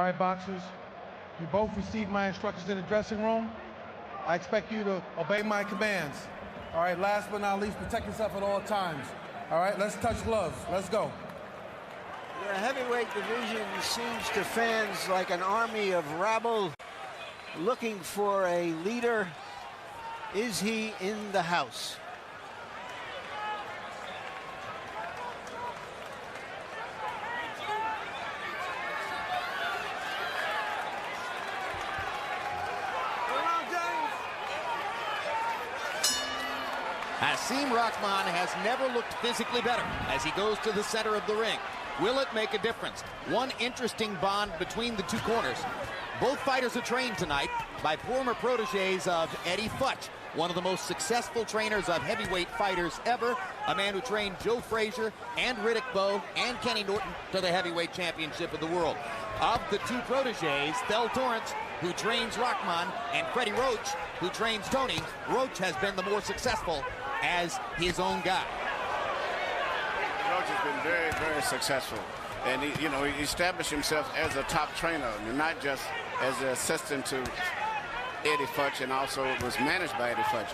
right, boxers? You both received my instructions in the dressing room. I expect you to obey my commands. All right, last but not least, protect yourself at all times. All right, let's touch gloves. Let's go. The heavyweight division seems to fans like an army of rabble looking for a leader. Is he in the house? Hasim Rahman has never looked physically better as he goes to the center of the ring. Will it make a difference? One interesting bond between the two corners. Both fighters are trained tonight by former proteges of Eddie Futch, one of the most successful trainers of heavyweight fighters ever, a man who trained Joe Frazier and Riddick Bowe and Kenny Norton to the heavyweight championship of the world. Of the two proteges, Thel Torrance, who trains Rahman, and Freddie Roach, who trains Toney, Roach has been the more successful as his own guy. Roach has been very, very successful. And he established himself as a top trainer, and not just as an assistant to Eddie Futch, and also was managed by Eddie Futch.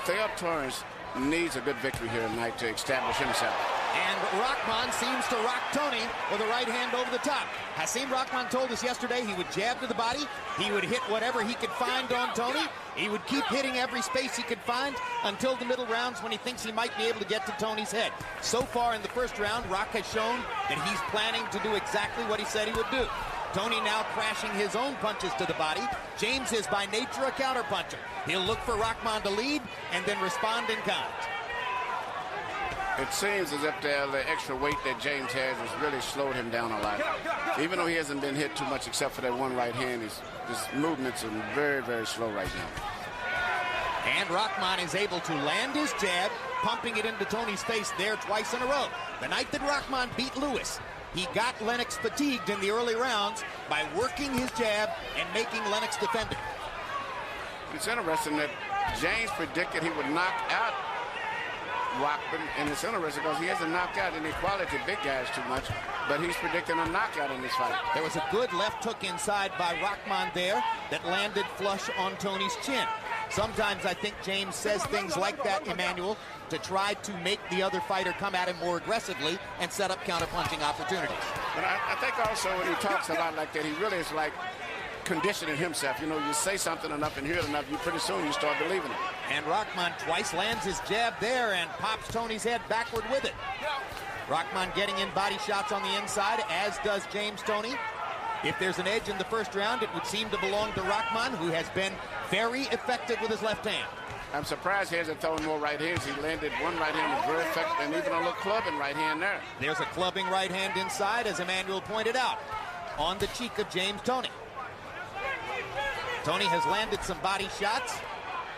Thel Torrance needs a good victory here tonight to establish himself. And Rahman seems to rock Toney with a right hand over the top. Hasim Rahman told us yesterday he would jab to the body, he would hit whatever he could find on Toney, he would keep hitting every space he could find until the middle rounds when he thinks he might be able to get to Toney's head. So far in the first round, Rock has shown that he's planning to do exactly what he said he would do. Toney now crashing his own punches to the body. James is by nature a counterpuncher. He'll look for Rahman to lead and then respond in kind. It seems as if the extra weight that James has really slowed him down a lot. Even though he hasn't been hit too much except for that one right hand, his movements are very, very slow right now. And Rahman is able to land his jab, pumping it into Toney's face there twice in a row. The night that Rahman beat Lewis, he got Lennox fatigued in the early rounds by working his jab and making Lennox defend it. It's interesting that James predicted he would knock out Rahman, and it's interesting because he hasn't knocked out any quality big guys too much, but he's predicting a knockout in this fight. There was a good left hook inside by Rahman there that landed flush on Toney's chin. Sometimes I think James says things like that, Emmanuel, to try to make the other fighter come at him more aggressively and set up counterpunching opportunities. But I think also when he talks a lot like that, he really is like conditioning himself. You know, you say something enough and hear it enough, pretty soon you start believing it. And Rahman twice lands his jab there and pops Toney's head backward with it. Rahman getting in body shots on the inside, as does James Toney. If there's an edge in the first round, it would seem to belong to Rahman, who has been very effective with his left hand. I'm surprised he hasn't thrown more right hands. He landed one right hand was very effective, and even a little clubbing right hand there. There's a clubbing right hand inside, as Emmanuel pointed out, on the cheek of James Toney. Toney has landed some body shots,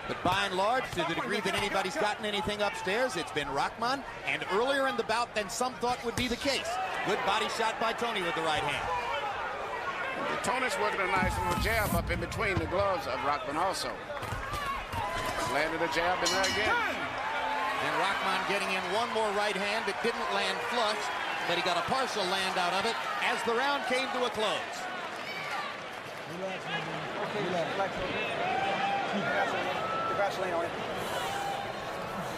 but by and large, to the degree that anybody's gotten anything upstairs, it's been Rahman, and earlier in the bout than some thought would be the case. Good body shot by Toney with the right hand. Toney's working a nice little jab up in between the gloves of Rahman also. Landed a jab in there again. And Rahman getting in one more right hand. It didn't land flush, but he got a partial land out of it as the round came to a close. Relax, man. Okay, relax. Keep Vaseline on it.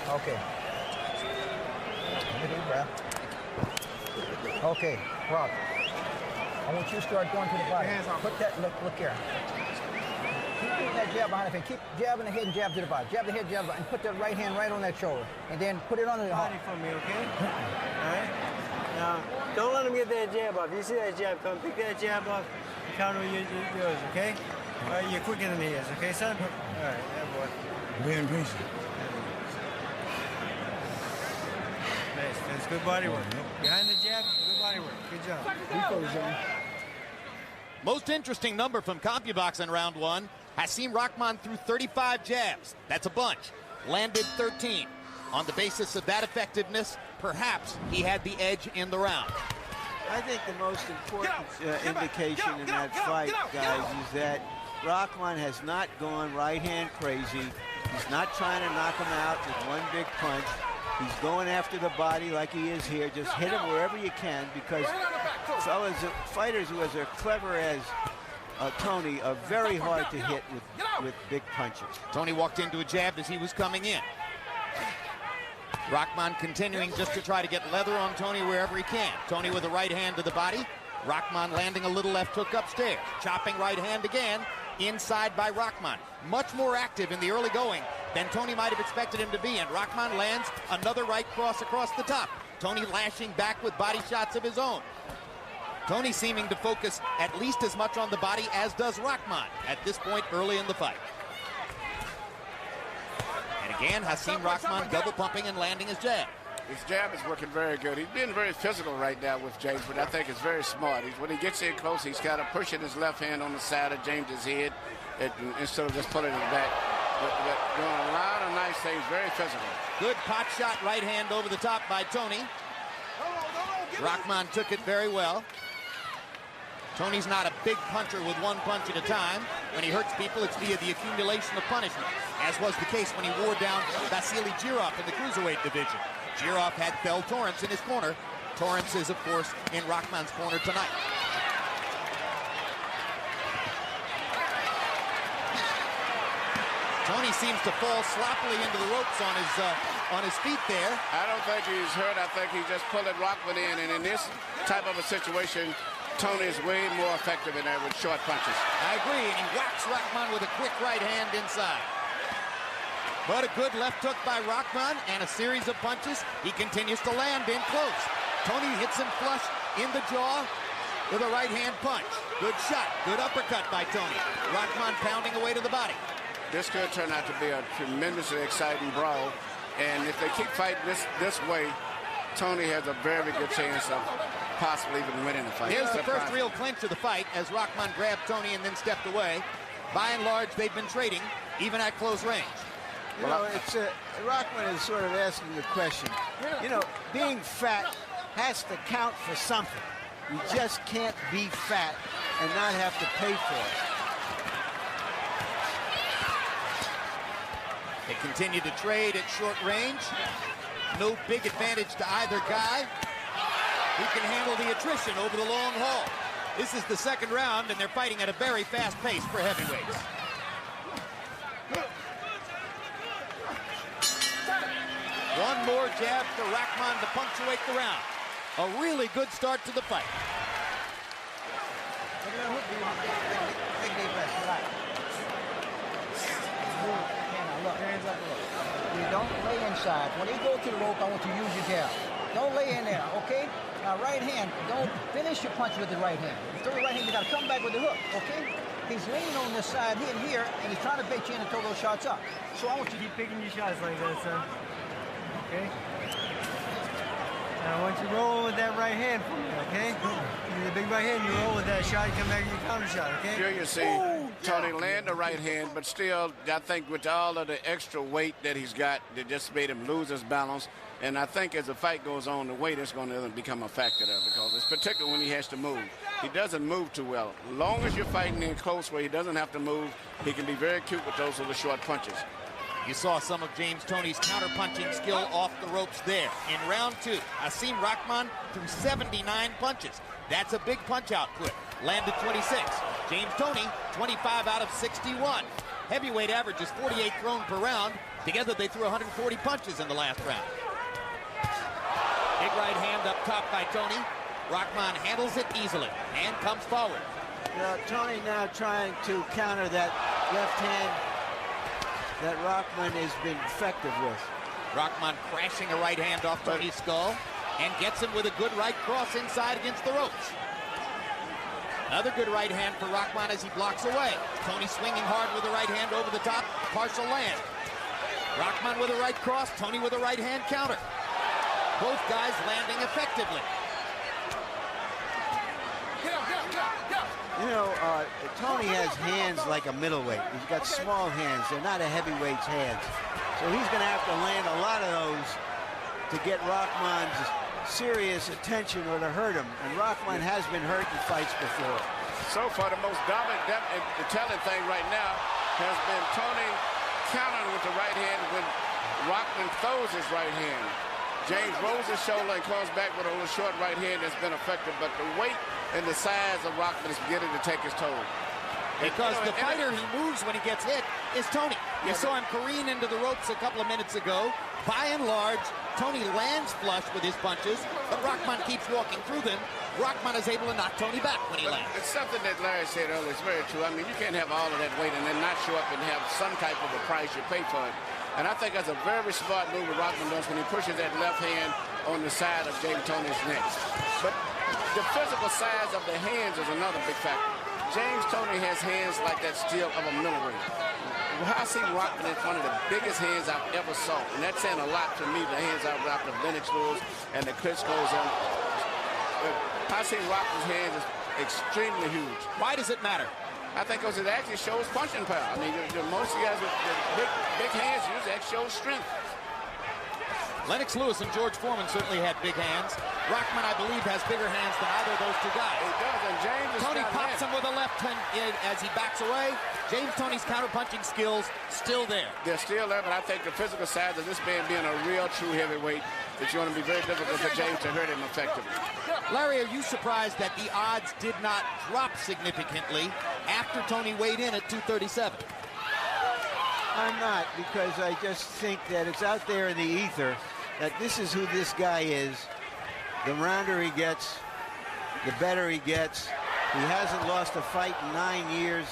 Okay. Let me do breath. Okay, Rock. I want you to start going to the body. Put that, look here. Keep putting that jab behind the face. Keep jabbing the head and jab to the body. Jab the head, jab the body, and put that right hand right on that shoulder. And then put it on the body for me, okay? All right? Now, don't let him get that jab off. You see that jab come, pick that jab off, and counter yours, okay? All right, you're quicker than he is, okay, son? All right, yeah, boy. Very impressive. Nice, that's good body work. Behind the jab, good body work. Good job. Most interesting number from CompuBox in round one. Hasim Rahman threw 35 jabs. That's a bunch. Landed 13. On the basis of that effectiveness, perhaps he had the edge in the round. I think the most important indication in that fight, guys, is that Rahman has not gone right hand crazy. He's not trying to knock him out with one big punch. He's going after the body like he is here. Just hit him wherever you can, because Fellas, fighters who are as clever as Toney are very hard to hit with big punches. Toney walked into a jab as he was coming in. Rahman continuing just to try to get leather on Toney wherever he can. Toney with a right hand to the body. Rahman landing a little left hook upstairs. Chopping right hand again. Inside by Rahman. Much more active in the early going than Toney might have expected him to be. And Rahman lands another right cross across the top. Toney lashing back with body shots of his own. Toney seeming to focus at least as much on the body as does Rahman at this point early in the fight. And again, Hasim Rahman double pumping and landing his jab. His jab is working very good. He's being very physical right now with James, but I think it's very smart. When he gets in close, he's kind of pushing his left hand on the side of James's head instead of just pulling it back. But doing a lot of nice things, very physical. Good pot shot right hand over the top by Toney. Rahman took it very well. Toney's not a big puncher with one punch at a time. When he hurts people, it's via the accumulation of punishment, as was the case when he wore down Vasily Girov in the cruiserweight division. Girov had Bell Torrance in his corner. Torrance is, of course, in Rahman's corner tonight. Toney seems to fall sloppily into the ropes on his feet there. I don't think he's hurt. I think he's just pulling Rahman in, and in this type of a situation, Toney is way more effective in there with short punches. I agree, and he whacks Rahman with a quick right hand inside. But a good left hook by Rahman and a series of punches. He continues to land in close. Toney hits him flush in the jaw with a right hand punch. Good shot, good uppercut by Toney. Rahman pounding away to the body. This could turn out to be a tremendously exciting brawl, and if they keep fighting this way, Toney has a very good chance of possibly even winning the fight. Here's the first real clinch of the fight as Rahman grabbed Toney and then stepped away. By and large, they've been trading, even at close range. You know, Rahman is sort of asking the question. You know, being fat has to count for something. You just can't be fat and not have to pay for it. They continue to trade at short range. No big advantage to either guy. Who can handle the attrition over the long haul? This is the second round, and they're fighting at a very fast pace for heavyweights. One more jab for Rahman to punctuate the round. A really good start to the fight. You don't lay inside. When you go to the rope, I want you to use your jab. Don't lay in there, okay? Now, right hand, don't finish your punch with the right hand. You throw the right hand, you got to come back with the hook, okay? He's leaning on this side here, and he's trying to bait you in and throw those shots up. So I want you to keep picking your shots like that, son. Okay? Now, I want you to roll with that right hand for me, okay? Give me the big right hand, you roll with that shot, you come back and you counter shot, okay? Here you see Toney land the right hand, but still, I think with all of the extra weight that he's got, that just made him lose his balance. And I think as the fight goes on, the weight is going to become a factor there, because it's particularly when he has to move. He doesn't move too well. As long as you're fighting in close where he doesn't have to move, he can be very cute with those little short punches. You saw some of James Toney's counter-punching skill off the ropes there. In round two, Hasim Rahman threw 79 punches. That's a big punch output. Landed 26. James Toney, 25 out of 61. Heavyweight average is 48 thrown per round. Together, they threw 140 punches in the last round. Big right hand up top by Toney. Rahman handles it easily. Hand comes forward. Toney now trying to counter that left hand that Rahman has been effective with. Rahman crashing a right hand off Toney's skull and gets him with a good right cross inside against the ropes. Another good right hand for Rahman as he blocks away. Toney swinging hard with the right hand over the top. Partial land. Rahman with a right cross. Toney with a right hand counter. Both guys landing effectively. You know, Toney has hands like a middleweight. He's got small hands. They're not a heavyweight's hands. So he's going to have to land a lot of those to get Rahman's serious attention or to hurt him. And Rahman has been hurt in fights before. So far, the most dominant and telling thing right now has been Toney countering with the right hand when Rahman throws his right hand. James rolls his shoulder and comes back with a little short right hand that's been effective, but the weight and the size of Rahman is beginning to take his toll. Because the fighter who moves when he gets hit is Toney. You saw him careen into the ropes a couple of minutes ago. By and large, Toney lands flush with his punches, but Rahman keeps walking through them. Rahman is able to knock Toney back when he lands. It's something that Larry said earlier. It's very true. I mean, you can't have all of that weight and then not show up and have some type of a price you pay for it. And I think that's a very smart move that Rahman does when he pushes that left hand on the side of James Toney's neck. But the physical size of the hands is another big factor. James Toney has hands like that steel of a middleweight. I see Rahman is one of the biggest hands I've ever saw, and that's saying a lot to me, the hands I've got the Lennox Lewis and the Klitschko's. I see Rahman's hands is extremely huge. Why does it matter? I think because it actually shows punching power. I mean, most guys with big hands usually that shows strength. Lennox Lewis and George Foreman certainly had big hands. Rahman, I believe, has bigger hands than either of those two guys. He does, and James is Toney pops him with a left hand as he backs away. James Toney's counter-punching skills still there. They're still there, but I think the physical side of this man being a real true heavyweight, it's going to be very difficult for James to hurt him effectively. Larry, are you surprised that the odds did not drop significantly after Toney weighed in at 237? I'm not, because I just think that it's out there in the ether that this is who this guy is. The rounder he gets, the better he gets. He hasn't lost a fight in 9 years,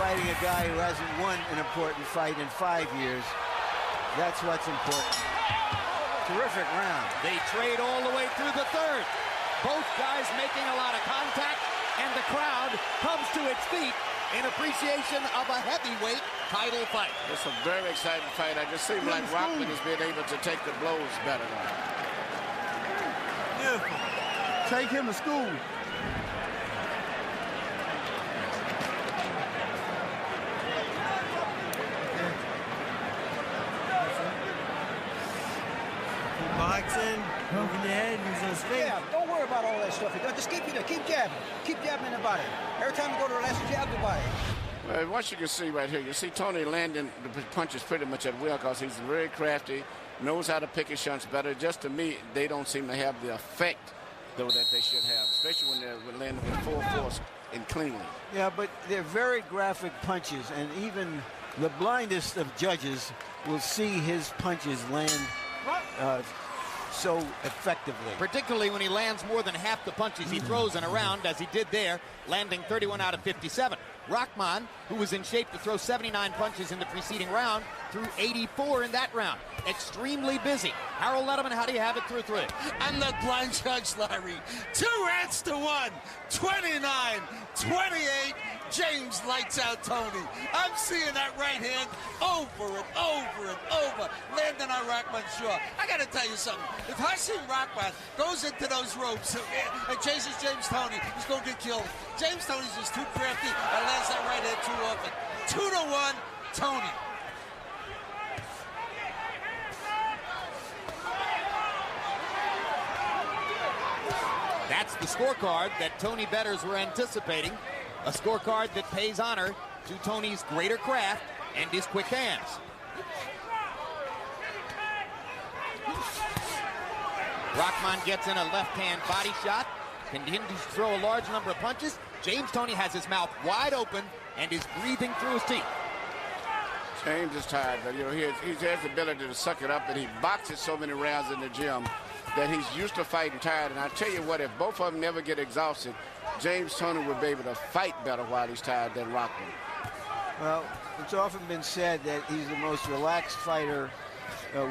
fighting a guy who hasn't won an important fight in 5 years. That's what's important. Terrific round. They trade all the way through the third. Both guys making a lot of contact, and the crowd comes to its feet in appreciation of a heavyweight title fight. It's a very exciting fight. I just seem like Rahman has been able to take the blows better now. Beautiful. Take him to school. Boxing, moving your head, use those feet. Yeah, don't worry about all that stuff. Just keep jabbing. Keep jabbing the body. Every time you go to the last, jab the body. Well, what you can see right here, you see Toney landing the punches pretty much at will because he's very crafty, knows how to pick his shots better. Just to me, they don't seem to have the effect, though, that they should have, especially when they're landing with full force and cleanly. Yeah, but they're very graphic punches, and even the blindest of judges will see his punches land so effectively. Particularly when he lands more than half the punches he throws in a round, as he did there, landing 31 out of 57. Rahman, who was in shape to throw 79 punches in the preceding round, threw 84 in that round. Extremely busy. Harold Letterman, how do you have it through 3? I'm not blind judge, Larry. 2 rounds to 1. 29-28. James lights out Toney. I'm seeing that right hand over and over and over, landing on Rahman's jaw. I got to tell you something. If Hasim Rahman goes into those ropes and chases James Toney, he's going to get killed. James Toney's just too crafty and lands that right hand too often. 2-1, Toney. That's the scorecard that Toney bettors were anticipating. A scorecard that pays honor to Toney's greater craft and his quick hands. Rahman gets in a left-hand body shot, continues to throw a large number of punches. James Toney has his mouth wide open and is breathing through his teeth. James is tired, but he has the ability to suck it up, and he boxes so many rounds in the gym that he's used to fighting tired. And I tell you what, if both of them never get exhausted, James Toney would be able to fight better while he's tired than Rahman. Well, it's often been said that he's the most relaxed fighter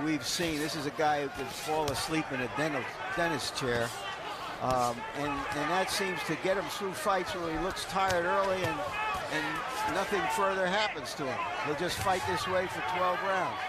we've seen. This is a guy who could fall asleep in a dentist chair. And that seems to get him through fights where he looks tired early and nothing further happens to him. He'll just fight this way for 12 rounds.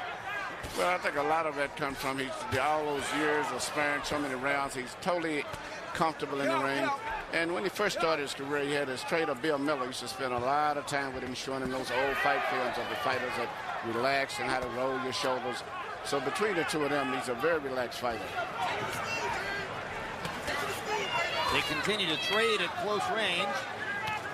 Well, I think a lot of that comes from all those years of sparring so many rounds. He's totally comfortable in the ring. And when he first started his career, he had his trainer, Bill Miller, used to spend a lot of time with him, showing him those old fight films of the fighters that relax and how to roll your shoulders. So between the two of them, he's a very relaxed fighter. They continue to trade at close range.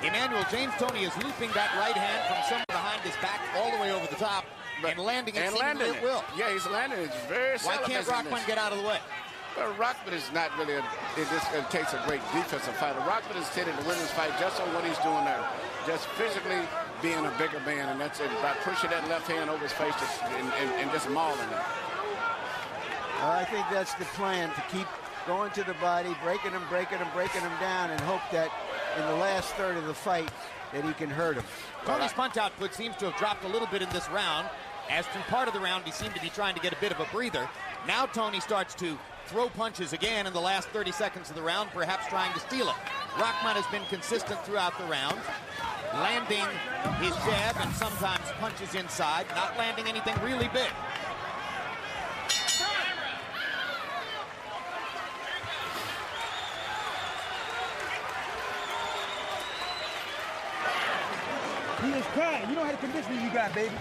Emmanuel, James Toney is looping that right hand from somewhere behind his back all the way over the top and landing it seemingly at will. Yeah, he's landing it very Why can't Rahman get out of the way? Well, Rahman is not really, it takes a great defensive fighter. Rahman is hitting the women's fight just on what he's doing there. Just physically being a bigger man, and that's it. By pushing that left hand over his face and just mauling him. I think that's the plan, to keep going to the body, breaking him down, and hope that in the last third of the fight that he can hurt him. Toney's punch output seems to have dropped a little bit in this round. As through part of the round, he seemed to be trying to get a bit of a breather. Now Toney starts to throw punches again in the last 30 seconds of the round, perhaps trying to steal it. Rahman has been consistent throughout the round, landing his jab and sometimes punches inside, not landing anything really big. He is crying. You know how the conditioning you got, baby.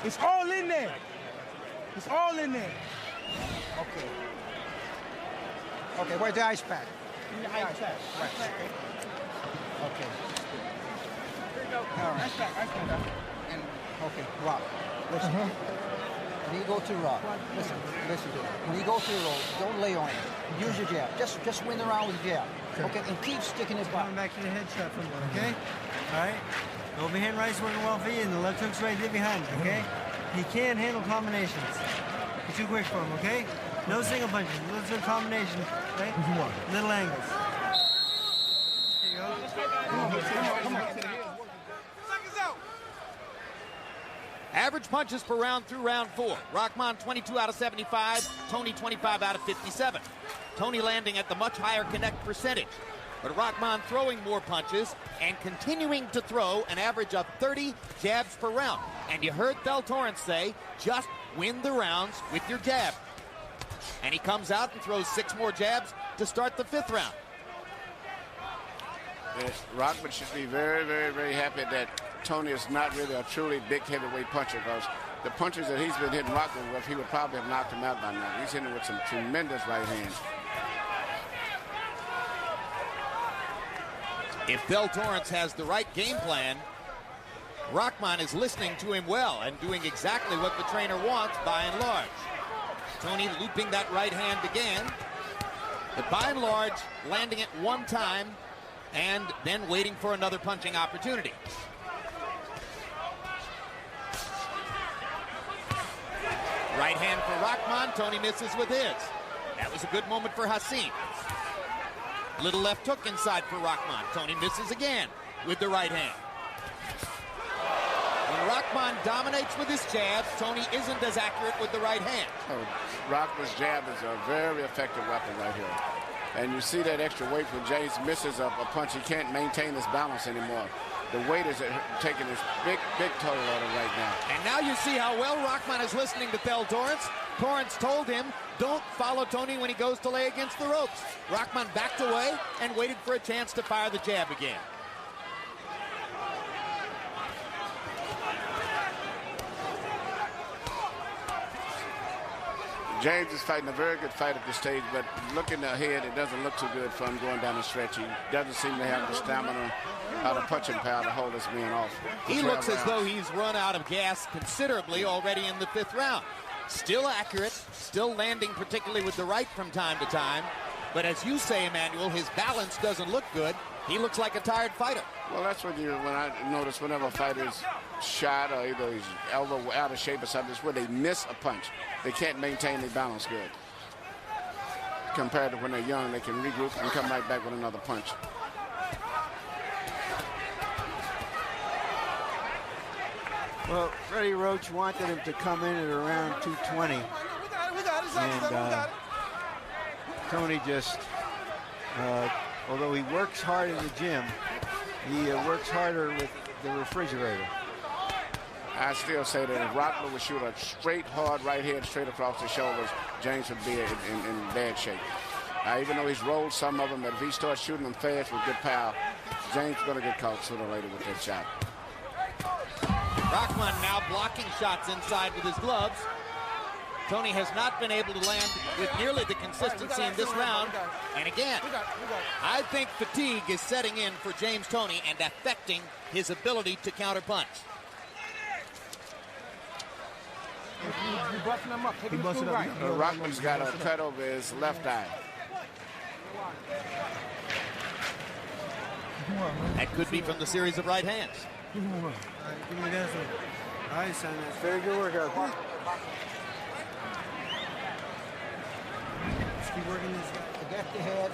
It's all in there. It's all in there. Okay. Okay, where's the ice pack? The ice pack. Right. Okay. Here you go. All right. Ice pack. And, okay, Rock. Listen. When you go to Rock, listen to it. When you go through the road, don't lay on it. Use your jab. Just win the round with the jab. Okay, and keep sticking his butt. Coming back to the headshot from there, okay? All right. The overhand right's working well for you, and the left hook's right there behind you, okay? He can handle combinations. You're too quick for him, okay? No single punches. Little combination, right? Little angles. Here you go. Come on. Average punches per round through round 4. Rahman 22 out of 75, Toney 25 out of 57. Toney landing at the much higher connect percentage. But Rahman throwing more punches and continuing to throw an average of 30 jabs per round. And you heard Thel Torrence say, just win the rounds with your jab. And he comes out and throws 6 more jabs to start the 5th round. Yes, Rahman should be very, very, very happy that Toney is not really a truly big heavyweight puncher, because the punches that he's been hitting Rahman with, he would probably have knocked him out by now. He's hitting with some tremendous right hands. If Thel Torrence has the right game plan, Rahman is listening to him well and doing exactly what the trainer wants by and large. Toney looping that right hand again, but by and large landing it one time and then waiting for another punching opportunity. Right hand for Rahman, Toney misses with his. That was a good moment for Hasim. Little left hook inside for Rahman. Toney misses again with the right hand. When Rahman dominates with his jab, Toney isn't as accurate with the right hand. Oh, Rahman's jab is a very effective weapon right here. And you see that extra weight when James misses a punch. He can't maintain his balance anymore. The weight is taking this big, big toll on him right now. And now you see how well Rahman is listening to Thel Torrence. Torrence told him, don't follow Toney when he goes to lay against the ropes. Rahman backed away and waited for a chance to fire the jab again. James is fighting a very good fight at this stage, but looking ahead, it doesn't look too good for him going down the stretch. He doesn't seem to have the stamina or the punching power to hold this man off. He looks as though he's run out of gas considerably already in the 5th round. Still accurate, still landing particularly with the right from time to time. But as you say, Emmanuel, his balance doesn't look good. He looks like a tired fighter. Well, that's when I notice whenever a fighter's shot or either he's elbow out of shape or something, it's where they miss a punch. They can't maintain their balance good. Compared to when they're young, they can regroup and come right back with another punch. Well, Freddie Roach wanted him to come in at around 220. And Toney just, although he works hard in the gym, he works harder with the refrigerator. I still say that if Rahman would shoot a straight, hard right hand straight across the shoulders, James would be in bad shape. Even though he's rolled some of them, but if he starts shooting them fast with good power, James is going to get caught sooner or later with that shot. Rahman now blocking shots inside with his gloves. Toney has not been able to land with nearly the consistency in this round. And again, I think fatigue is setting in for James Toney and affecting his ability to counterpunch. He's busting him up. Take him busted to up. right. Rahman's got a cut over his left eye. That could be from the series of right hands. All right, give me this one. All right, son, that's very good workout. Just keep working this guy. Get the head.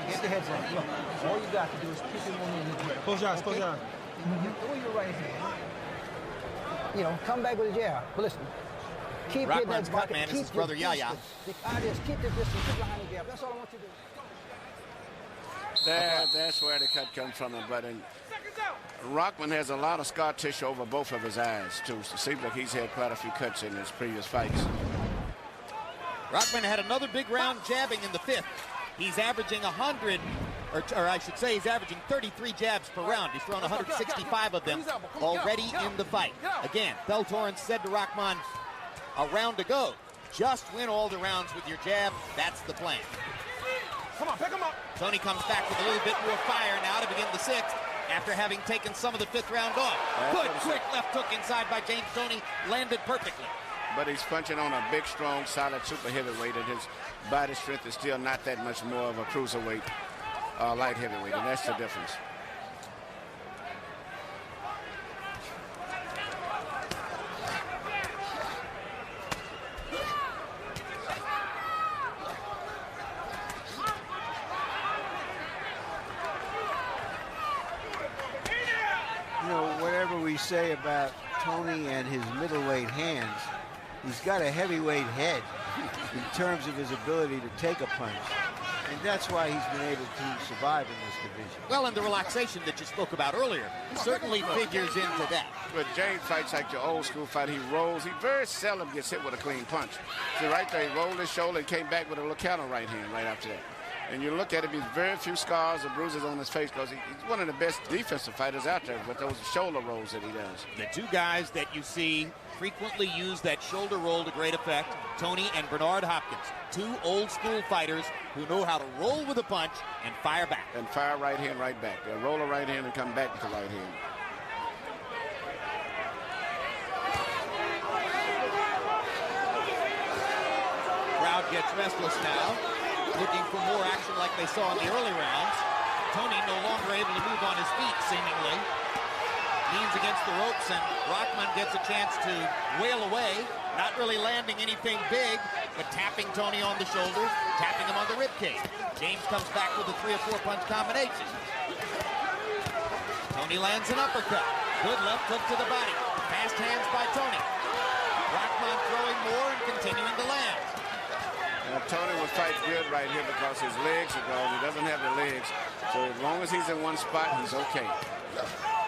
Get the head right. Look, all you got to do is keep it on in the grip. Close your eyes, close your eyes. You throw your right hand. You know, come back with a jab. But listen, keep hitting Rahman's that cut man is his brother Yaya. The idea is keep the distance, keep behind the jab. That's all I want you to do. That's where the cut comes from. But Rahman has a lot of scar tissue over both of his eyes, too. So it seems like he's had quite a few cuts in his previous fights. Rahman had another big round jabbing in the 5th. He's averaging 100, or I should say he's averaging 33 jabs per round. He's thrown 165 of them already in the fight. Again, Torrance said to Rahman a round ago, just win all the rounds with your jab. That's the plan. Come on, pick him up. Toney comes back with a little bit more fire now to begin the 6th after having taken some of the 5th round off. Good, quick left hook inside by James Toney, landed perfectly. But he's punching on a big, strong, solid super heavyweight, and his body strength is still not that much more of a cruiserweight, light heavyweight, and that's the difference. You know, whatever we say about Toney and his middleweight hands, he's got a heavyweight head in terms of his ability to take a punch. And that's why he's been able to survive in this division. Well, and the relaxation that you spoke about earlier certainly figures into that. But James fights like the old school fight. He rolls. He very seldom gets hit with a clean punch. See, right there, he rolled his shoulder and came back with a little counter right hand right after that. And you look at him, he's very few scars or bruises on his face because he's one of the best defensive fighters out there with those shoulder rolls that he does. The two guys that you see frequently use that shoulder roll to great effect, Toney and Bernard Hopkins, two old school fighters who know how to roll with a punch and fire back. And fire right hand right back. They'll roll a right hand and come back with the right hand. Crowd gets restless now, looking for more action like they saw in the early rounds. Toney no longer able to move on his feet, seemingly. Leans against the ropes, and Rahman gets a chance to wail away, not really landing anything big, but tapping Toney on the shoulder, tapping him on the ribcage. James comes back with a 3 or 4 punch combination. Toney lands an uppercut. Good left hook to the body. Fast hands by Toney. Rahman throwing more and continuing to land. Now, Toney will fight good right here because his legs are gone. He doesn't have the legs. So as long as he's in one spot, he's okay.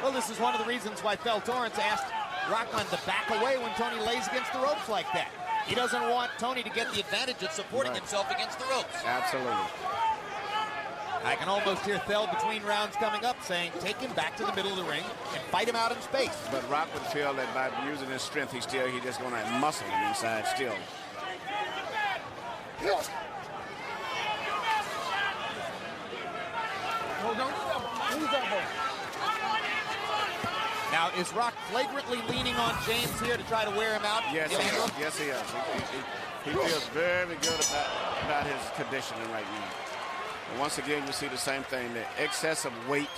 Well, this is one of the reasons why Torrance asked Rahman to back away when Toney lays against the ropes like that. He doesn't want Toney to get the advantage of supporting himself against the ropes. Absolutely. I can almost hear Thel between rounds coming up saying, take him back to the middle of the ring and fight him out in space. But Rock would feel that by using his strength, he's just going to muscle him inside still. Now, is Rock flagrantly leaning on James here to try to wear him out? Yes, he is. Yes, he is. He feels very good about his conditioning right now. And once again, you see the same thing. The excessive weight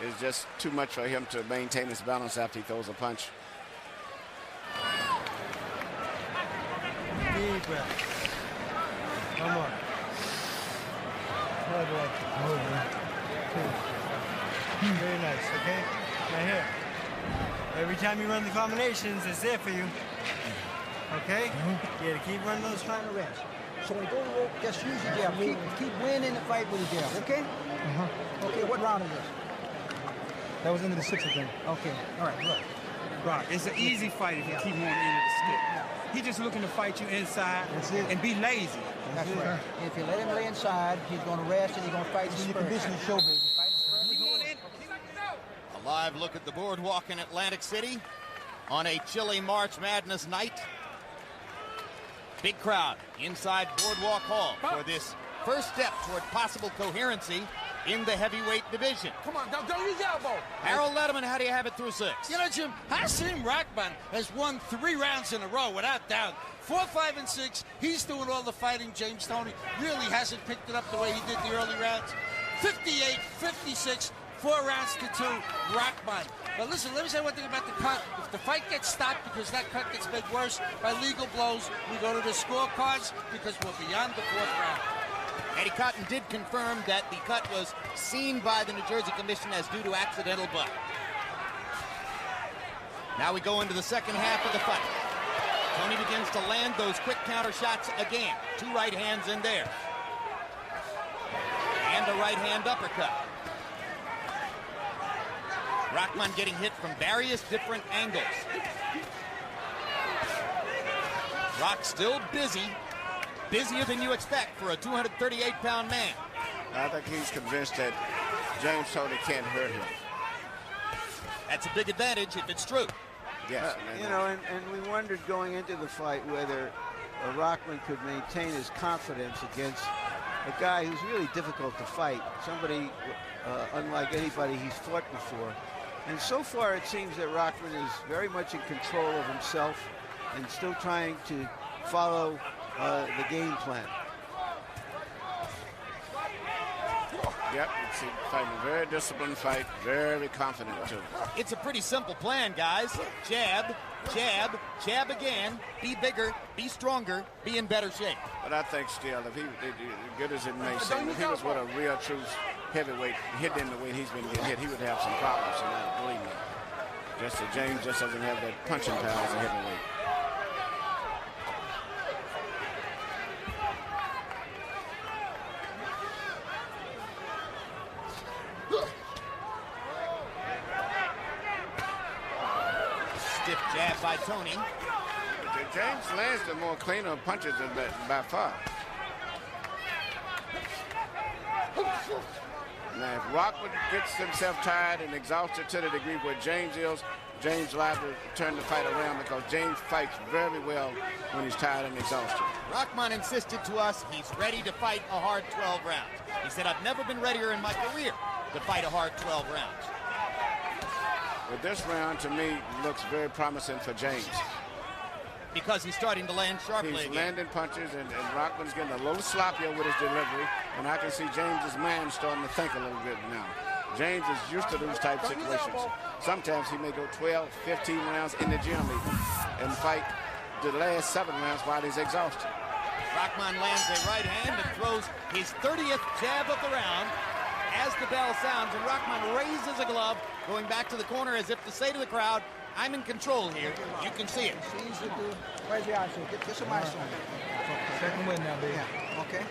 is just too much for him to maintain his balance after he throws a punch. Deep breath. Come on. Very nice, okay? Right here. Every time you run the combinations, it's there for you. Okay? You gotta keep running those Trying to rest. So when you go to rope, just use your jab. Keep winning the fight with your jab, okay? Okay, what round is this? That was into the 6th, I think. Okay, all right, good. Right, it's an easy fight if you keep on into the stick. He's just looking to fight you inside and be lazy. That's right. If you let him lay inside, he's going to rest and he's going to fight the spur. Condition to show, baby. A live look at the boardwalk in Atlantic City on a chilly March Madness night. Big crowd inside Boardwalk Hall for this first step toward possible coherency in the heavyweight division. Come on, don't use your elbow. Harold Letterman, how do you have it through 6? You know, Jim, Hasim Rahman has won 3 rounds in a row without doubt. 4, 5, and 6. He's doing all the fighting. James Toney really hasn't picked it up the way he did the early rounds. 58, 56, 4 rounds to 2, Rahman. But listen, let me say one thing about the cut. If the fight gets stopped because that cut gets made worse by legal blows, we go to the scorecards because we're beyond the 4th round. Eddie Cotton did confirm that the cut was seen by the New Jersey Commission as due to accidental blood. Now we go into the second half of the fight. Toney begins to land those quick counter shots again. 2 right hands in there. And a right hand uppercut. Rahman getting hit from various different angles. Rock still busy. Busier than you expect for a 238-pound man. I think he's convinced that James Toney can't hurt him. That's a big advantage if it's true. Yes. You know, and we wondered going into the fight whether Rahman could maintain his confidence against a guy who's really difficult to fight, somebody unlike anybody he's fought before. And so far it seems that Rahman is very much in control of himself and still trying to follow the game plan. Yep, it's fighting a very disciplined fight, very confident too. It's a pretty simple plan, guys. Jab, jab, jab again, be bigger, be stronger, be in better shape. But I think still, if he, good as it may seem, if he was with a real true heavyweight, hitting him the way he's been getting hit, he would have some problems tonight, believe me. Just that James just doesn't have that punching power as a heavyweight. Stiff jab by Toney. James lands the more cleaner punches by far. Now, if Rockwood gets himself tired and exhausted to the degree where James is, James liable to turn the fight around because James fights very well when he's tired and exhausted. Rahman insisted to us he's ready to fight a hard 12 rounds. He said, I've never been readier in my career to fight a hard 12 rounds. But this round, to me, looks very promising for James. Because he's starting to land sharply He's again. landing punches, and Rockman's getting a little sloppier with his delivery, and I can see James's mind starting to think a little bit now. James is used to those type situations. Sometimes he may go 12, 15 rounds in the gym even, and fight the last 7 rounds while he's exhausted. Rahman lands a right hand and throws his 30th jab of the round as the bell sounds, and Rahman raises a glove, going back to the corner as if to say to the crowd, I'm in control here. You can see it. Where's your eyes? Get some eyes on it. Second win now, baby. Yeah, okay?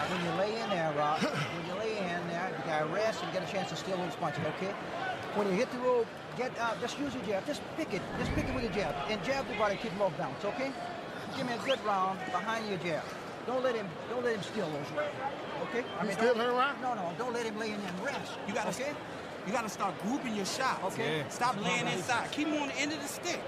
When you lay in there, Rock, when you lay in there, you gotta rest and get a chance to steal those punches, okay? When you hit the rope, just use your jab. Just pick it with your jab. And jab the body, keep him off balance, okay? Give me a good round behind your jab. Don't let him steal those rounds, okay? Steal her round? No, don't let him lay in there and rest. You gotta You got to start grouping your shots. Okay. Yeah. Stop laying inside. Keep them on the end of the stick.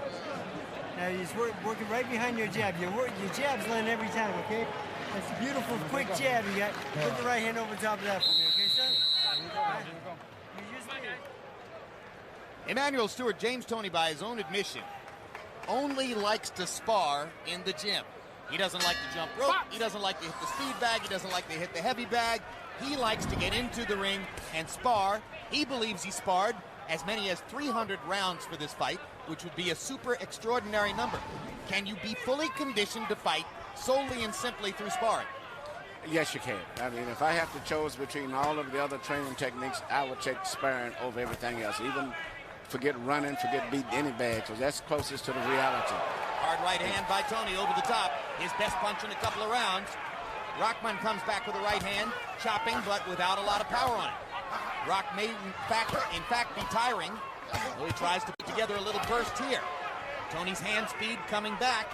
Now you're just working right behind your jab. Your jab's landing every time, okay? That's a beautiful, quick jab you got. Put the right hand over top of that for me, okay, son? Emmanuel Stewart, James Toney, by his own admission, only likes to spar in the gym. He doesn't like to jump rope. He doesn't like to hit the speed bag. He doesn't like to hit the heavy bag. He likes to get into the ring and spar. He believes he sparred as many as 300 rounds for this fight, which would be a super extraordinary number. Can you be fully conditioned to fight solely and simply through sparring? Yes, you can. I mean, if I have to choose between all of the other training techniques, I would take sparring over everything else. Even forget running, forget beating any bag, because that's closest to the reality. Hard right hand by Toney over the top. His best punch in a couple of rounds. Rahman comes back with a right hand, chopping, but without a lot of power on it. Rock may, in fact, be tiring. So he tries to put together a little burst here. Toney's hand speed coming back,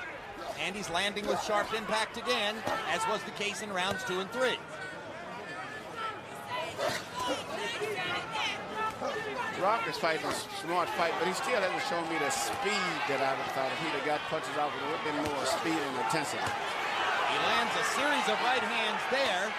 and he's landing with sharp impact again, as was the case in rounds 2 and 3. Rock is fighting a smart fight, but he still hasn't shown me the speed that I would have thought. If he'd have got punches off with a little bit more speed and intensity. He lands a series of right hands there.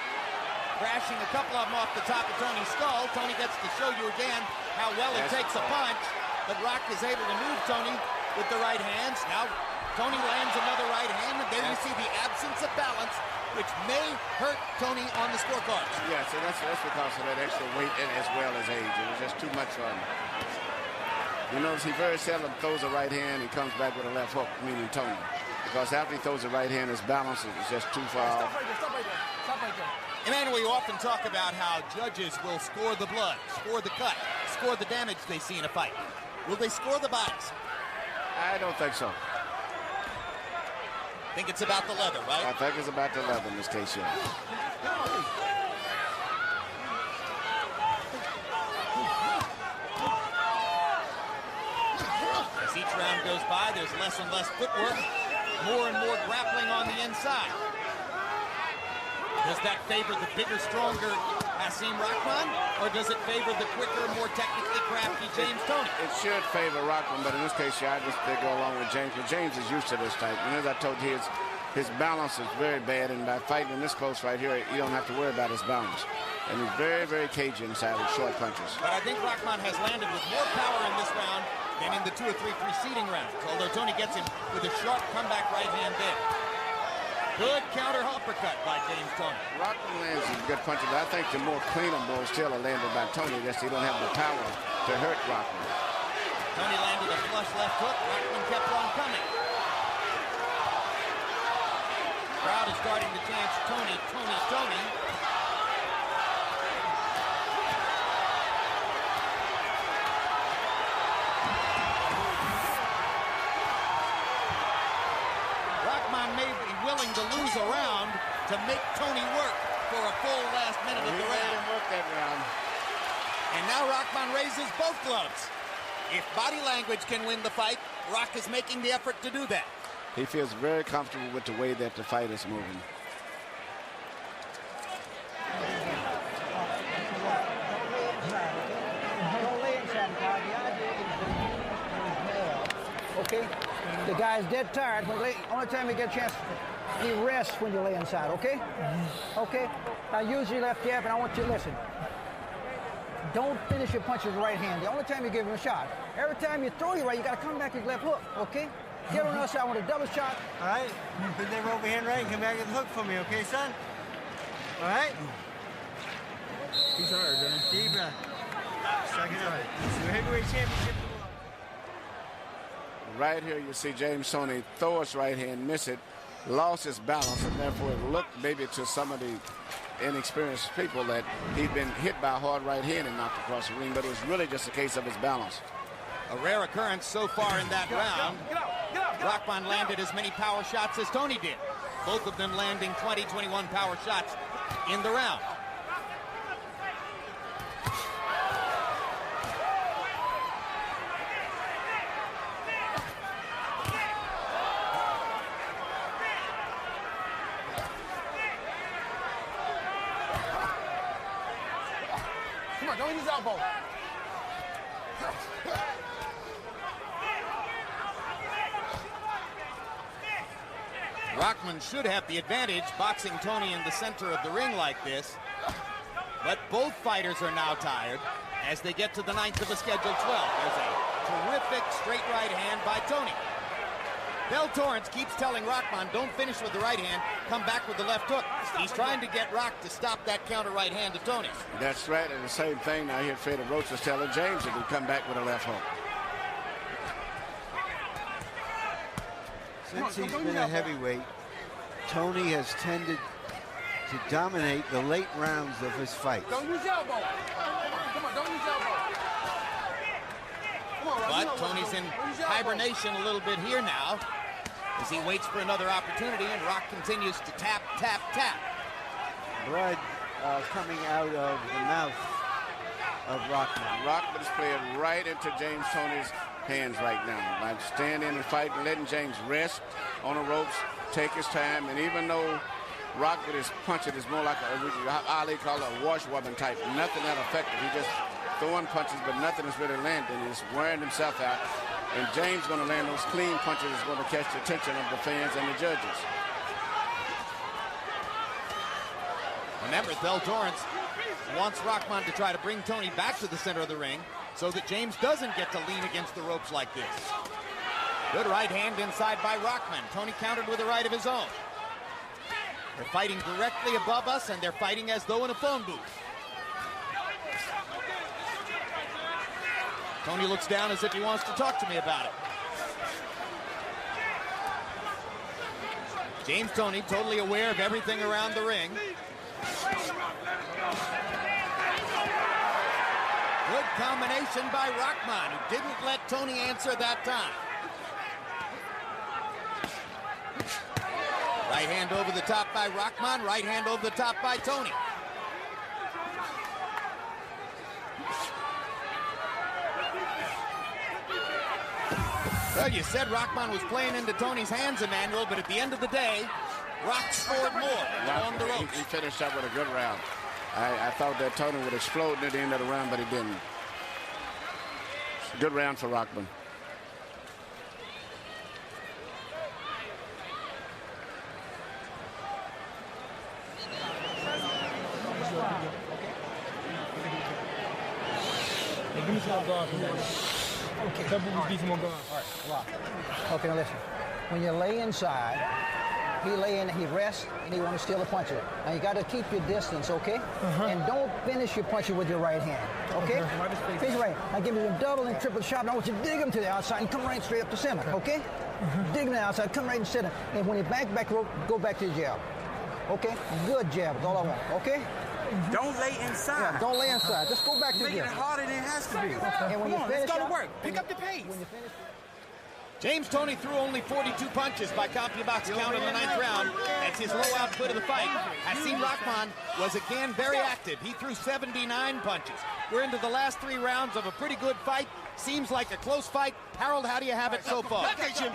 crashing a couple of them off the top of Toney's skull. Toney gets to show you again how well it takes a punch, but Rock is able to move Toney with the right hands. Now Toney lands another right hand, and there you see the absence of balance, which may hurt Toney on the scorecards. Yeah, so that's because of that extra weight and as well as age. It was just too much for him. You notice he very seldom throws a right hand and comes back with a left hook, meaning Toney. Because after he throws a right hand, his balance is just too far off. Stop right there, stop right there, stop right there. Emmanuel, you often talk about how judges will score the blood, score the cut, score the damage they see in a fight. Will they score the bodies? I don't think so. Think it's about the leather, right? I think it's about the leather in this case, yeah. As each round goes by, there's less and less footwork, more and more grappling on the inside. Does that favor the bigger, stronger Hasim Rahman, or does it favor the quicker, more technically crafty James Toney? It should favor Rahman, but in this case, yeah, I just they go along with James. But James is used to this type. And as I told you, his balance is very bad, and by fighting in this close right here, you don't have to worry about his balance. And he's very, very cagey inside with short punches. But I think Rahman has landed with more power in this round than in the 2 or 3 preceding rounds, although Toney gets him with a sharp comeback right hand there. Good counter uppercut by James Toney. Rahman lands some good punches, but I think the more cleaner blows still are landed by Toney. Just he don't have the power to hurt Rahman. Toney landed a flush left hook. Rahman kept on coming. Crowd is starting to chant Toney, Toney, Toney. Rahman may be willing to lose a round to make Toney work for a full last minute of the round. He made him work that round. And now Rahman raises both gloves. If body language can win the fight, Rock is making the effort to do that. He feels very comfortable with the way that the fight is moving. Okay? The guy's dead tired. Only time you get a chance, he rests when you lay inside, okay? Okay? Now use your left jab, and I want you to listen. Don't finish your punches with the right hand. The only time you give him a shot. Every time you throw your right, you got to come back with your left hook, okay? Get on the other side with a double shot. All right? Put that overhand right and come back with the hook for me, okay, son? All right? He's hurt, man. Deep breath. Second up. It's the heavyweight championship. Right here you see James Toney throw his right hand, miss it, lost his balance, and therefore it looked maybe to some of the inexperienced people that he'd been hit by a hard right hand and knocked across the ring, but it was really just a case of his balance. A rare occurrence so far in that round. Rahman landed as many power shots as Toney did. Both of them landing 20, 21 power shots in the round. Come on, don't hit his elbow. Rahman should have the advantage boxing Toney in the center of the ring like this. But both fighters are now tired as they get to the 9th of the scheduled 12. There's a terrific straight right hand by Toney. Del Torrance keeps telling Rahman, don't finish with the right hand, come back with the left hook. He's trying to get Rock to stop that counter right hand to Toney. That's right, and the same thing now here Fredo Roach is telling James that he come back with a left hook. Since he's been a heavyweight, Toney has tended to dominate the late rounds of his fights. Don't use your elbow. Come on, don't use your elbow. But Toney's in hibernation a little bit here now as he waits for another opportunity, and Rock continues to tap, tap, tap. Blood coming out of the mouth of Rahman. Rahman is playing right into James Toney's hands right now. By standing and fighting, letting James rest on the ropes, take his time, and even though Rock with his punch, it is more like Ali called a washwoman type. Nothing that effective. He just throwing punches, but nothing is really landing. He's wearing himself out. And James going to land those clean punches is going to catch the attention of the fans and the judges. Remember, Del Torrance wants Rahman to try to bring Toney back to the center of the ring so that James doesn't get to lean against the ropes like this. Good right hand inside by Rahman. Toney countered with a right of his own. They're fighting directly above us, and they're fighting as though in a phone booth. Toney looks down as if he wants to talk to me about it. James Toney, totally aware of everything around the ring. Good combination by Rahman, who didn't let Toney answer that time. Right hand over the top by Rahman, right hand over the top by Toney. Well, you said Rahman was playing into Toney's hands, Emmanuel, but at the end of the day, Rock scored more on the ropes. He finished up with a good round. I thought that Toney would explode at the end of the round, but he didn't. Good round for Rahman. Give me some guard for that. Okay. Couple of these more guard. All right, lock. Okay, now listen. When you lay inside, he rests, and he wants to steal a puncher. Now you got to keep your distance, okay? And don't finish your puncher with your right hand, okay? Finish your right hand. Now give me some double and triple shot. Now I want you to dig him to the outside and come right straight up the center, okay? Dig him to the outside, come right in the center. And when you back rope, go back to the jab. Okay? Good jab, that's all I want, okay? Don't lay inside. Yeah, don't lay inside. Just go back to the Make it jab. harder than it has to be. And when Come on, you let's finish go to up, work. Pick up the pace. When you finish, James Toney threw only 42 punches by CompuBox count in the 9th round. That's his low output of the fight. Hasim Rahman was again very active. He threw 79 punches. We're into the last 3 rounds of a pretty good fight. Seems like a close fight. Harold, how do you have it so far? Okay, Jim.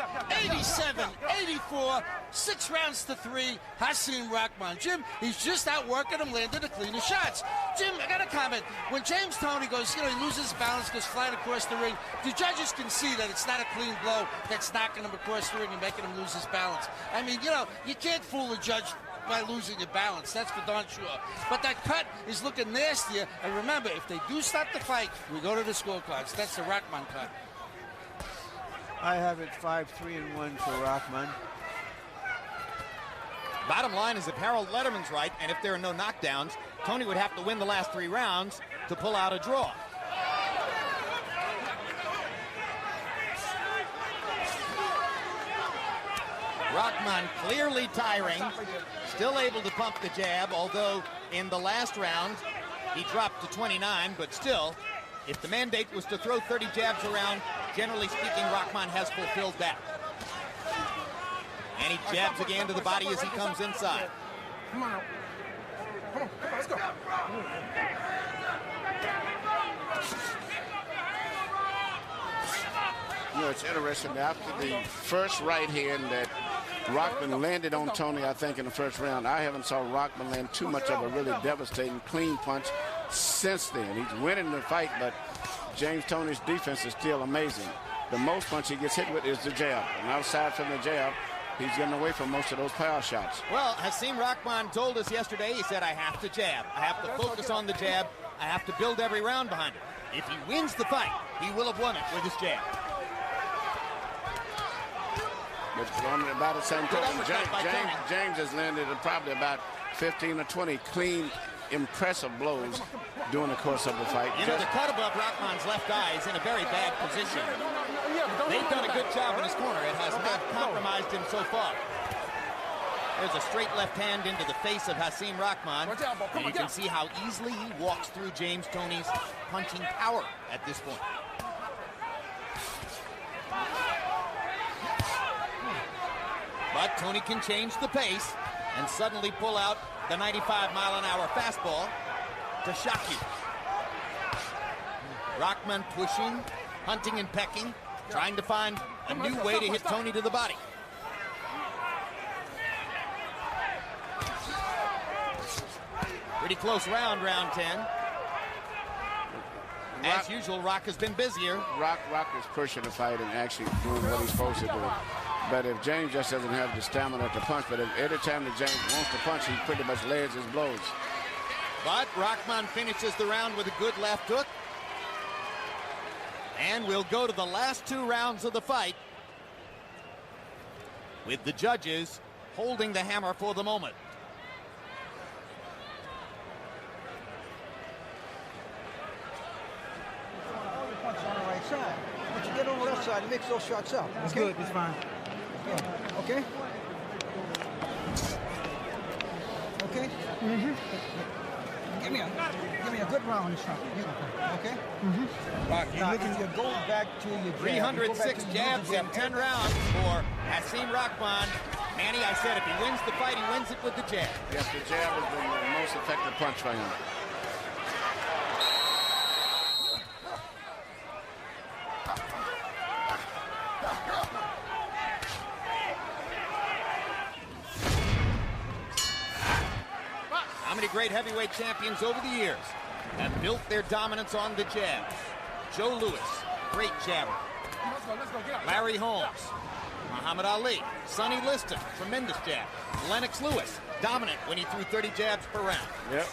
87, 84, 6 rounds to 3. Hasim Rahman. Jim, he's just outworking him, landing the cleaner shots. Jim, I got a comment. When James Toney goes, he loses balance, goes flying across the ring, the judges can see that it's not a clean blow that's knocking him across the ring and making him lose his balance. I mean, you can't fool a judge by losing your balance. That's for darn sure. But that cut is looking nastier. And remember, if they do stop the fight, we go to the scorecards. That's the Rahman cut. I have it 5-3-1 for Rahman. Bottom line is if Harold Letterman's right, and if there are no knockdowns, Toney would have to win the last 3 rounds to pull out a draw. Rahman clearly tiring, still able to pump the jab, although in the last round he dropped to 29, but still, if the mandate was to throw 30 jabs around, generally speaking, Rahman has fulfilled that. And he jabs again to the body as he comes inside. Come on. Come on, let's go. It's interesting. After the first right hand that Rahman landed on Toney, I think, in the first round, I haven't saw Rahman land too much of a really devastating clean punch since then. He's winning the fight, but James Toney's defense is still amazing. The most punch he gets hit with is the jab. And outside from the jab, he's getting away from most of those power shots. Well, Hasim Rahman told us yesterday, he said, I have to jab. I have to focus on the jab. I have to build every round behind it. If he wins the fight, he will have won it with his jab. But on about the same token, James has landed probably about 15 or 20 clean, impressive blows during the course of the fight. The cut above Rahman's left eye is in a very bad position. They've done a good job in his corner. It has not compromised him so far. There's a straight left hand into the face of Hasim Rahman. And you can see how easily he walks through James Toney's punching power at this point. But Toney can change the pace and suddenly pull out the 95-mile-an-hour fastball to shock you. Rahman pushing, hunting and pecking, trying to find a new way to hit Toney to the body. Pretty close round 10. As usual, Rock has been busier. Rock is pushing the fight and actually doing what he's supposed to do. But if James just doesn't have the stamina to punch, but if every time that James wants to punch, he pretty much lays his blows. But Rahman finishes the round with a good left hook. And we'll go to the last 2 rounds of the fight, with the judges holding the hammer for the moment. All your punches on the right side. But you get on the left side and mix those shots up. That's Okay? good. It's fine. Yeah. Okay? Okay? Give me a good round this round. Okay? Rock, you Now, looking if you go back to your jab, 306 jabs in 10 rounds for Hasim Rahman. Manny, I said if he wins the fight, he wins it with the jab. Yes, the jab has been the most effective punch for him. How many great heavyweight champions over the years have built their dominance on the jab? Joe Louis, great jabber. Larry Holmes, Muhammad Ali, Sonny Liston, tremendous jab. Lennox Lewis, dominant when he threw 30 jabs per round. Yep.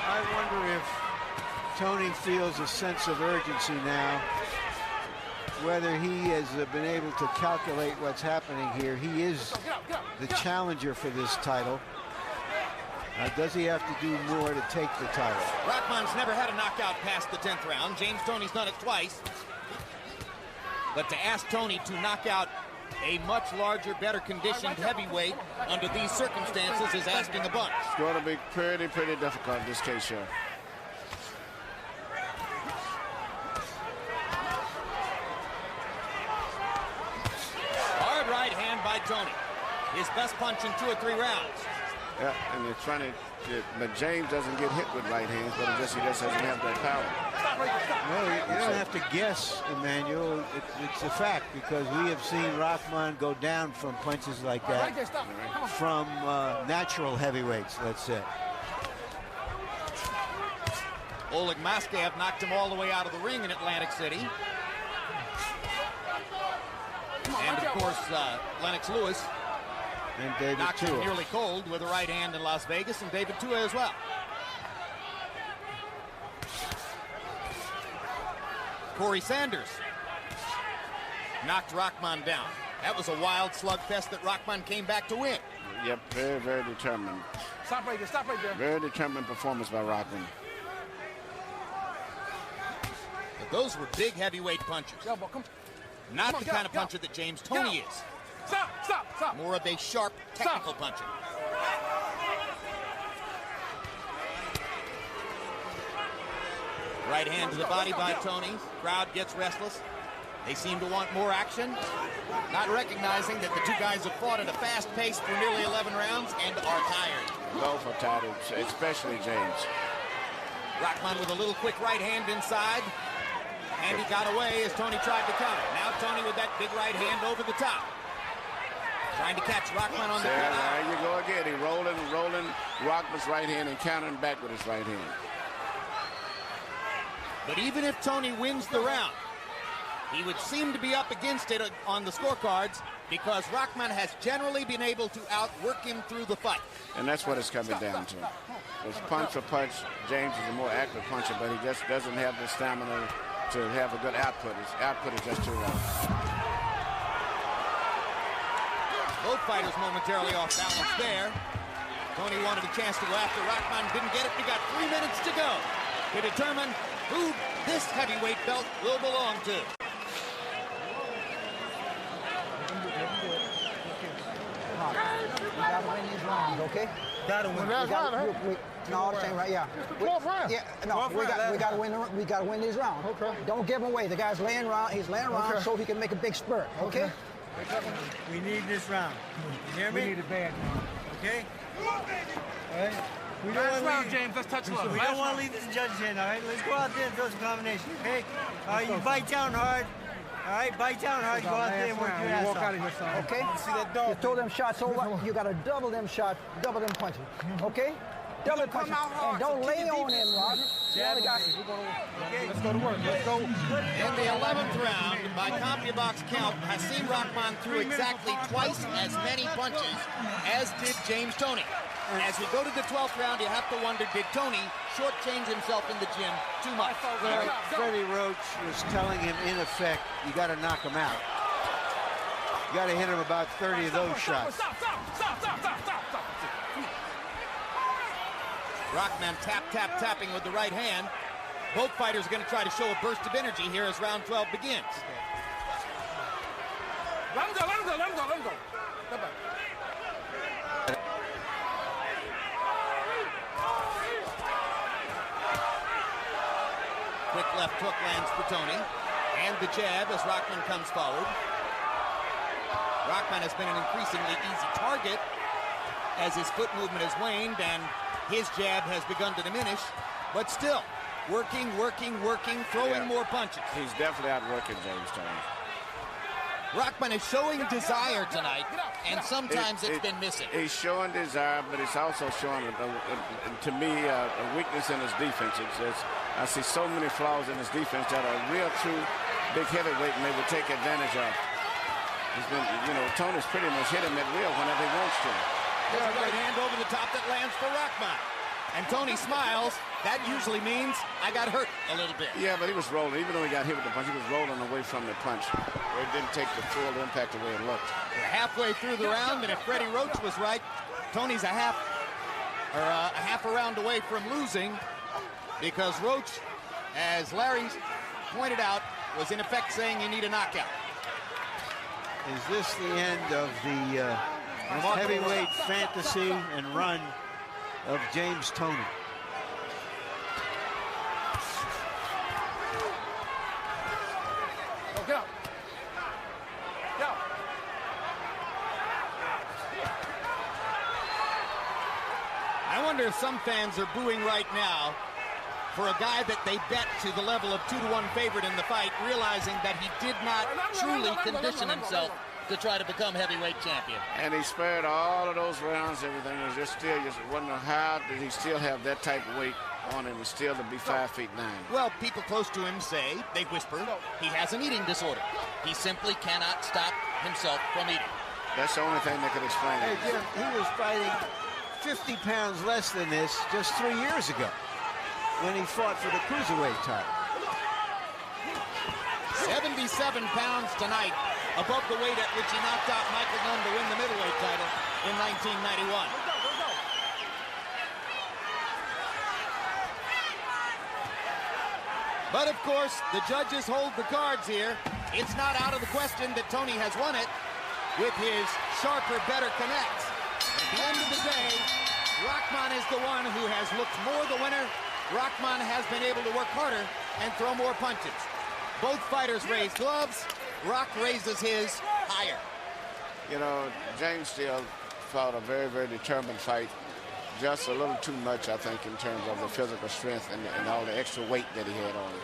I wonder if Toney feels a sense of urgency now, whether he has been able to calculate what's happening here. He is the challenger for this title. Does he have to do more to take the title? Rahman's never had a knockout past the 10th round. James Toney's done it twice. But to ask Toney to knock out a much larger, better conditioned heavyweight under these circumstances is asking a bunch. It's going to be pretty difficult in this case here. Hard right hand by Toney. His best punch in 2 or 3 rounds. Yeah, and they're trying to, but James doesn't get hit with right hands, but he just doesn't have that power. No, you don't have to guess, Emmanuel. It's a fact, because we have seen Rahman go down from punches like that from natural heavyweights, let's say. Oleg Maskaev knocked him all the way out of the ring in Atlantic City. And, of course, Lennox Lewis And David knocked him Tua. nearly cold with a right hand in Las Vegas, and David Tua as well. Corey Sanders knocked Rahman down. That was a wild slugfest that Rahman came back to win. Yep, very determined. Stop right there. Stop right there. Very determined performance by Rahman. But those were big heavyweight punches. Elbow, come. Not Come on, the kind of puncher that James Toney is. Stop. More of a sharp, technical puncher. Right hand to the body by Toney. Crowd gets restless. They seem to want more action, not recognizing that the two guys have fought at a fast pace for nearly 11 rounds and are tired. Both are tired, especially James. Rahman with a little quick right hand inside, and he got away as Toney tried to counter. Now Toney with that big right hand over the top, trying to catch Rahman on the There ground. you go again. He rolling Rahman's right hand and countering back with his right hand. But even if Toney wins the round, he would seem to be up against it on the scorecards, because Rahman has generally been able to outwork him through the fight. And that's what it's coming down to. It's punch for punch. James is a more active puncher, but he just doesn't have the stamina to have a good output. His output is just too low. Both fighters momentarily off balance there. Toney wanted a chance to go after Rahman, didn't get it. We got 3 minutes to go to determine who this heavyweight belt will belong to. We gotta win these rounds, okay? Gotta win. No, this ain't right. Yeah. We gotta win. We gotta win these rounds. Okay. Don't give him away. The guy's laying around. He's laying around so he can make a big spurt. Okay. We need this round. You hear me? We need it bad. Okay? All right? We don't Last want round, to James. Let's touch love. We don't want to leave this judge's hand, all right? Let's go out there and throw some combination, okay? All right, you bite down hard. All right, bite down hard. Go out there and work your ass Walk out off. of here, son. Okay. See that You dog? throw them shots over. You gotta double them shots, double them punches. Okay. Double punches. And don't lay on him, Rod. You only got. Let's go to work. Let's go. In the 11th round, by CompuBox count, Hasim Rahman threw exactly twice as many punches as did James Toney. As we go to the 12th round, you have to wonder, did Toney shortchange himself in the gym too much? Well, Freddie Roach was telling him, in effect, you got to knock him out. You got to hit him about 30 of those shots. Rahman tapping with the right hand. Both fighters are going to try to show a burst of energy here as round 12 begins. Quick left hook lands for Toney. And the jab as Rahman comes forward. Rahman has been an increasingly easy target as his foot movement has waned and his jab has begun to diminish. But still, working, throwing more punches. He's definitely outworking James Toney. Rahman is showing desire tonight, and sometimes it's been missing. He's showing desire, but he's also showing, to me, a weakness in his defense. I see so many flaws in his defense that a real, true, big heavyweight may would take advantage of. He's been, Toney's pretty much hit him at will whenever he wants to. There's a right hand over the top that lands for Rahman. And Toney smiles. That usually means I got hurt a little bit. Yeah, but he was rolling. Even though he got hit with the punch, he was rolling away from the punch. It didn't take the full impact the way it looked. We're halfway through the round, and if Freddie Roach was right, Toney's a half a round away from losing, because Roach, as Larry pointed out, was in effect saying you need a knockout. Is this the end of the heavyweight fantasy and run of James Toney? Go. Go. I wonder if some fans are booing right now for a guy that they bet to the level of 2-to-1 favorite in the fight, realizing that he did not truly condition himself to try to become heavyweight champion. And he spared all of those rounds, everything. It was just wondering how did he still have that type of weight on him and still to be 5'9". Well, people close to him say, they whisper, he has an eating disorder. He simply cannot stop himself from eating. That's the only thing that could explain Hey, it. Jim, he was fighting 50 pounds less than this just 3 years ago when he fought for the cruiserweight title. 77 pounds tonight, above the weight at which he knocked out Michael Nunn to win the middleweight title in 1991. But of course, the judges hold the cards here. It's not out of the question that Toney has won it with his sharper, better connects. At the end of the day, Rahman is the one who has looked more the winner. Rahman has been able to work harder and throw more punches. Both fighters raise gloves. Rock raises his higher. James still fought a very, very determined fight. Just a little too much, I think, in terms of the physical strength and all the extra weight that he had on him.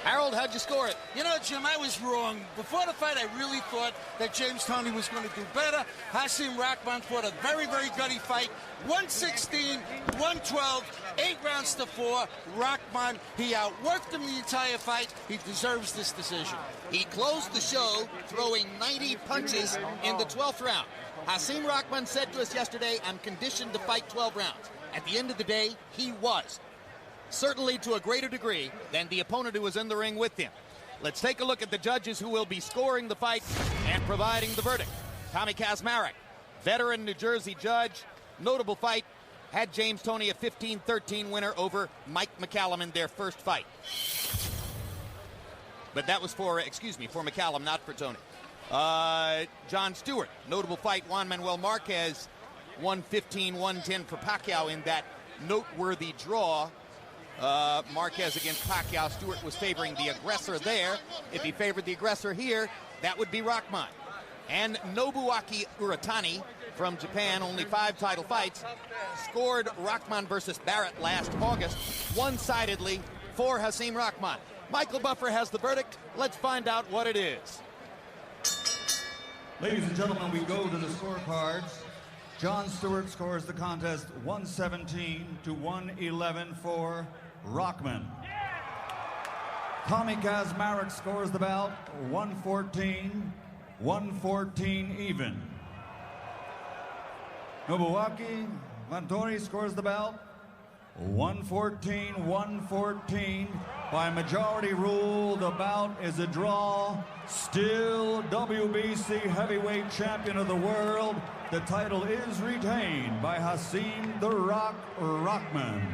Harold, how'd you score it? Jim, I was wrong. Before the fight, I really thought that James Toney was going to do better. Hasim Rahman fought a very, very gutty fight. 116, 112, 8 rounds to 4. Rahman, he outworked him the entire fight. He deserves this decision. He closed the show throwing 90 punches in the 12th round. Hasim Rahman said to us yesterday, I'm conditioned to fight 12 rounds. At the end of the day, he was. Certainly to a greater degree than the opponent who was in the ring with him. Let's take a look at the judges who will be scoring the fight and providing the verdict. Tommy Kazmarek, veteran New Jersey judge, notable fight, had James Toney a 15-13 winner over Mike McCallum in their first fight. But that was for McCallum, not for Toney. John Stewart, notable fight, Juan Manuel Marquez, 115-110 for Pacquiao in that noteworthy draw. Marquez against Pacquiao. Stewart was favoring the aggressor there. If he favored the aggressor here, that would be Rahman. And Nobuaki Uratani from Japan, only 5 title fights, scored Rahman versus Barrett last August, one-sidedly for Hasim Rahman. Michael Buffer has the verdict. Let's find out what it is. Ladies and gentlemen, we go to the scorecards. John Stewart scores the contest 117-111 for Rahman. Tommy Kazmarek scores the bout 114 even. Milwaukee, Toney scores the belt. 114-114. By majority rule, the bout is a draw. Still WBC heavyweight champion of the world. The title is retained by Hasim the Rock Rahman.